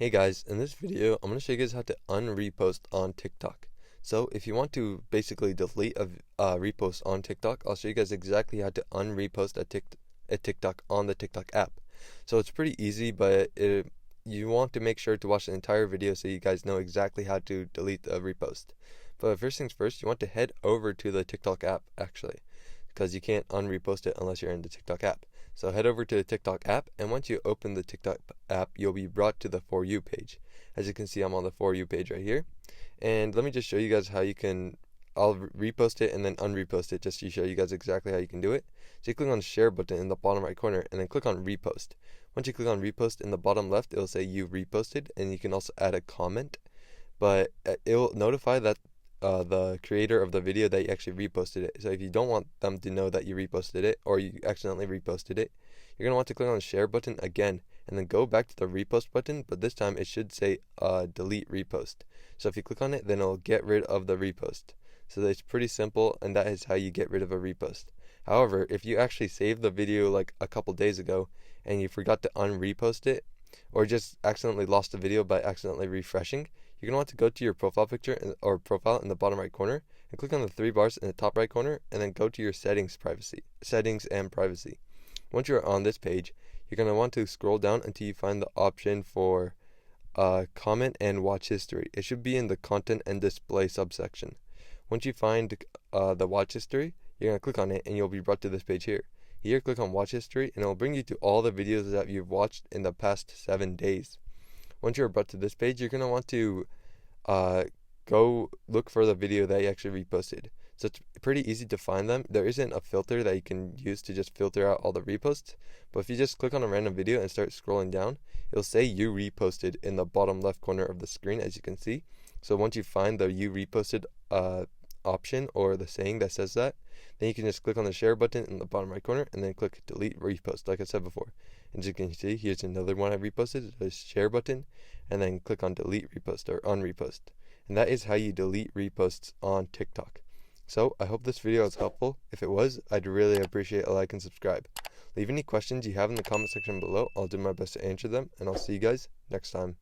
Hey guys, in this video, I'm going to show you guys how to unrepost on TikTok. So if you want to basically delete a repost on TikTok, I'll show you guys exactly how to unrepost a TikTok on the TikTok app. So it's pretty easy, but you want to make sure to watch the entire video so you guys know exactly how to delete the repost. But first things first, you want to head over to the TikTok app actually, because you can't unrepost it unless you're in the TikTok app. So head over to the TikTok app, and once you open the TikTok app, you'll be brought to the For You page. As you can see, I'm on the For You page right here. And let me just show you guys how you can, I'll repost it and then unrepost it just to show you guys exactly how you can do it. So you click on the share button in the bottom right corner and then click on repost. Once you click on repost in the bottom left, it'll say you reposted, and you can also add a comment. But it'll notify that the creator of the video that you actually reposted it. So if you don't want them to know that you reposted it or you accidentally reposted it, you're going to want to click on the share button again and then go back to the repost button, but this time it should say delete repost. So if you click on it, then it'll get rid of the repost. So it's pretty simple, and that is how you get rid of a repost. However, if you actually saved the video like a couple days ago and you forgot to unrepost it, or just accidentally lost the video by accidentally refreshing, you're going to want to go to your profile picture or profile in the bottom right corner and click on the three bars in the top right corner and then go to your settings and privacy. Once you're on this page, you're going to want to scroll down until you find the option for comment and watch history. It should be in the content and display subsection. Once you find the watch history, you're going to click on it and you'll be brought to this page here. Here, click on watch history and it will bring you to all the videos that you've watched in the past 7 days. Once you're brought to this page, you're going to want to go look for the video that you actually reposted. So it's pretty easy to find them. There isn't a filter that you can use to just filter out all the reposts, but if you just click on a random video and start scrolling down, it'll say you reposted in the bottom left corner of the screen, as you can see. So once you find the you reposted option or the saying that says that, then you can just click on the share button in the bottom right corner and then click delete repost like I said before. And as you can see, here's another one I reposted, the share button, and then click on delete repost or unrepost. And that is how you delete reposts on TikTok. So I hope this video was helpful. If it was, I'd really appreciate a like and subscribe. Leave any questions you have in the comment section below. I'll do my best to answer them, and I'll see you guys next time.